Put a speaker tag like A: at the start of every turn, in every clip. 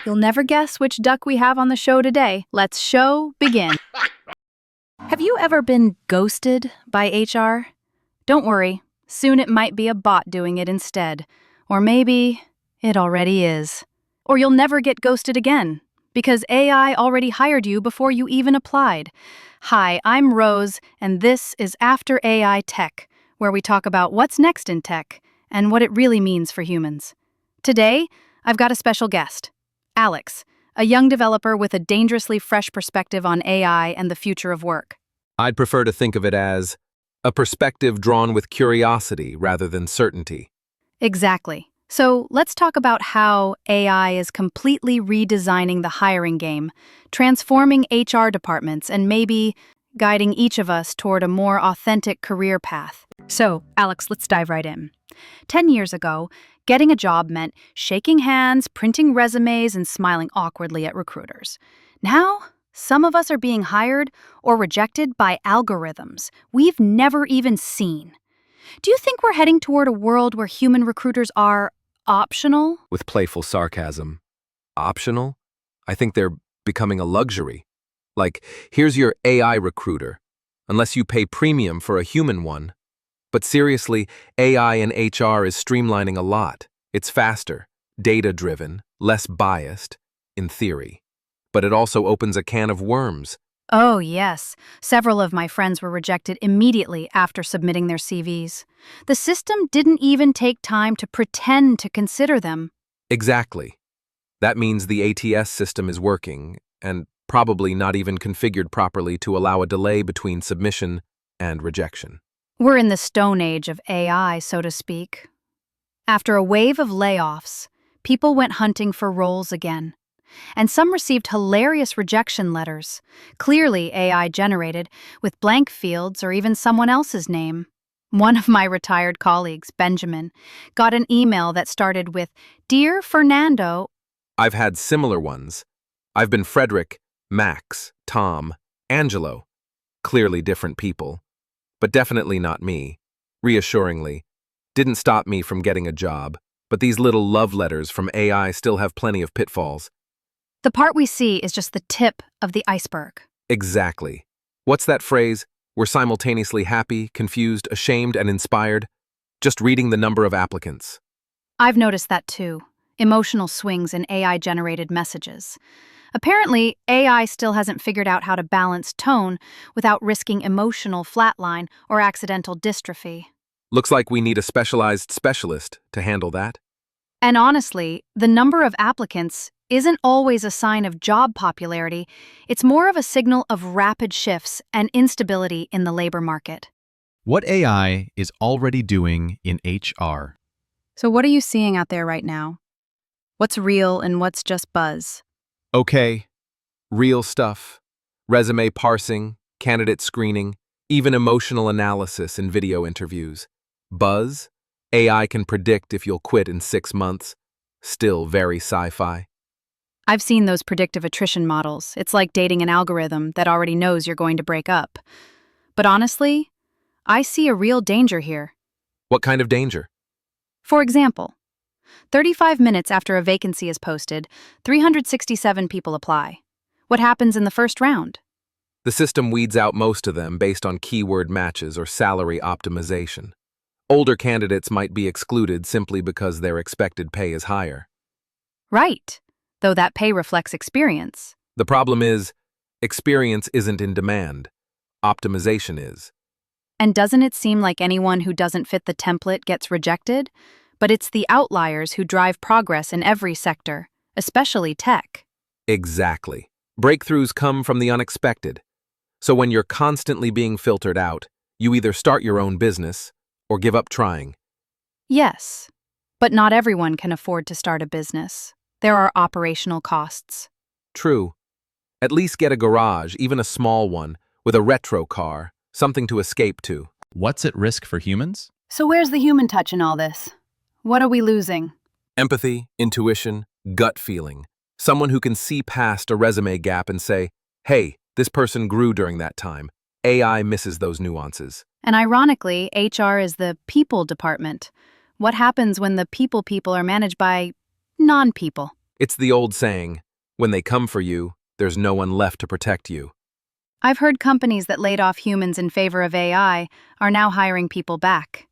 A: You'll never guess which duck we have on the show today. Let's show begin. Have you ever been ghosted by HR? Don't worry, soon it might be a bot doing it instead. Or maybe it already is. Or you'll never get ghosted again, because AI already hired you before you even applied. Hi, I'm Rose, and this is After AI Tech, where we talk about what's next in tech and what it really means for humans. Today, I've got a special guest, Alex, a young developer with a dangerously fresh perspective on AI and the future of work.
B: I'd prefer to think of it as a perspective drawn with curiosity rather than certainty.
A: Exactly. So let's talk about how AI is completely redesigning the hiring game, transforming HR departments, and maybe guiding each of us toward a more authentic career path. So, Alex, let's dive right in. 10 years ago, getting a job meant shaking hands, printing resumes, and smiling awkwardly at recruiters. Now, some of us are being hired or rejected by algorithms we've never even seen. Do you think we're heading toward a world where human recruiters are optional?
B: With playful sarcasm. Optional? I think they're becoming a luxury. Like, here's your AI recruiter, unless you pay premium for a human one. But seriously, AI in HR is streamlining a lot. It's faster, data-driven, less biased, in theory. But it also opens a can of worms.
A: Oh, yes. Several of my friends were rejected immediately after submitting their CVs. The system didn't even take time to pretend to consider them.
B: Exactly. That means the ATS system is working, and probably not even configured properly to allow a delay between submission and rejection.
A: We're in the stone age of AI, so to speak. After a wave of layoffs, people went hunting for roles again. And some received hilarious rejection letters, clearly AI generated, with blank fields or even someone else's name. One of my retired colleagues, Benjamin, got an email that started with, "Dear Fernando."
B: I've had similar ones. I've been Frederick, Max, Tom, Angelo. Clearly different people. But definitely not me. Reassuringly, didn't stop me from getting a job, but these little love letters from AI still have plenty of pitfalls.
A: The part we see is just the tip of the iceberg.
B: Exactly. What's that phrase? We're simultaneously happy, confused, ashamed, and inspired? Just reading the number of applicants.
A: I've noticed that too. Emotional swings in AI-generated messages. Apparently, AI still hasn't figured out how to balance tone without risking emotional flatline or accidental dystrophy.
B: Looks like we need a specialized specialist to handle that.
A: And honestly, the number of applicants isn't always a sign of job popularity. It's more of a signal of rapid shifts and instability in the labor market.
C: What AI is already doing in HR?
A: So what are you seeing out there right now? What's real and what's just buzz?
B: Okay, real stuff. Resume parsing, candidate screening, even emotional analysis in video interviews. Buzz? AI can predict if you'll quit in 6 months. Still very sci-fi.
A: I've seen those predictive attrition models. It's like dating an algorithm that already knows you're going to break up. But honestly, I see a real danger here.
B: What kind of danger?
A: For example, 35 minutes after a vacancy is posted, 367 people apply. What happens in the first round?
B: The system weeds out most of them based on keyword matches or salary optimization. Older candidates might be excluded simply because their expected pay is higher.
A: Right, though that pay reflects experience.
B: The problem is, experience isn't in demand. Optimization is.
A: And doesn't it seem like anyone who doesn't fit the template gets rejected? But it's the outliers who drive progress in every sector, especially tech.
B: Exactly. Breakthroughs come from the unexpected. So when you're constantly being filtered out, you either start your own business or give up trying.
A: Yes, but not everyone can afford to start a business. There are operational costs.
B: True. At least get a garage, even a small one, with a retro car, something to escape to.
C: What's at risk for humans?
A: So where's the human touch in all this? What are we losing?
B: Empathy, intuition, gut feeling. Someone who can see past a resume gap and say, hey, this person grew during that time. AI misses those nuances.
A: And ironically, HR is the people department. What happens when the people are managed by non-people?
B: It's the old saying, when they come for you, there's no one left to protect you.
A: I've heard companies that laid off humans in favor of AI are now hiring people back.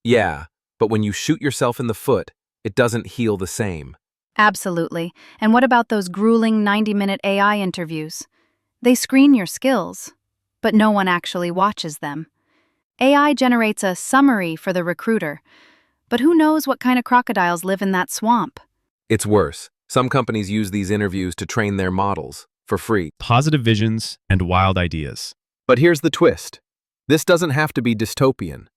B: Yeah, but when you shoot yourself in the foot, it doesn't heal the same.
A: Absolutely. And what about those grueling 90-minute AI interviews? They screen your skills, but no one actually watches them. AI generates a summary for the recruiter, but who knows what kind of crocodiles live in that swamp?
B: It's worse. Some companies use these interviews to train their models for free.
C: Positive visions and wild ideas.
B: But here's the twist. This doesn't have to be dystopian.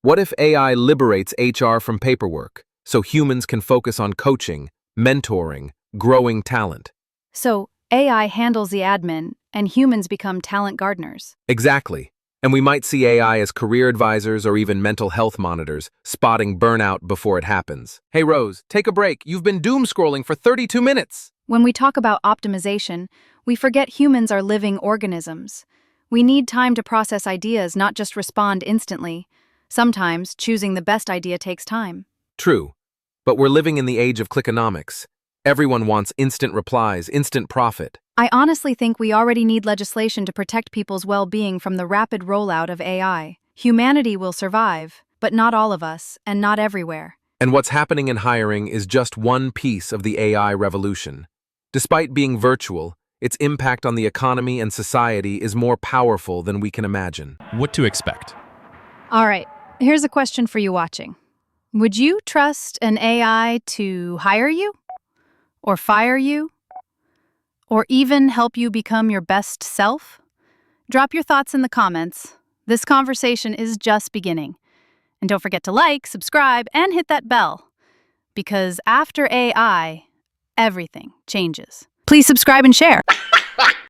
B: What if AI liberates HR from paperwork so humans can focus on coaching, mentoring, growing talent?
A: So AI handles the admin, and humans become talent gardeners.
B: Exactly. And we might see AI as career advisors or even mental health monitors, spotting burnout before it happens. Hey Rose, take a break. You've been doom scrolling for 32 minutes.
A: When we talk about optimization, we forget humans are living organisms. We need time to process ideas, not just respond instantly. Sometimes, choosing the best idea takes time.
B: True. But we're living in the age of clickonomics. Everyone wants instant replies, instant profit.
A: I honestly think we already need legislation to protect people's well-being from the rapid rollout of AI. Humanity will survive, but not all of us, and not everywhere.
B: And what's happening in hiring is just one piece of the AI revolution. Despite being virtual, its impact on the economy and society is more powerful than we can imagine.
C: What to expect?
A: All right, here's a question for you watching. Would you trust an AI to hire you? Or fire you? Or even help you become your best self? Drop your thoughts in the comments. This conversation is just beginning. And don't forget to like, subscribe, and hit that bell. Because after AI, everything changes. Please subscribe and share.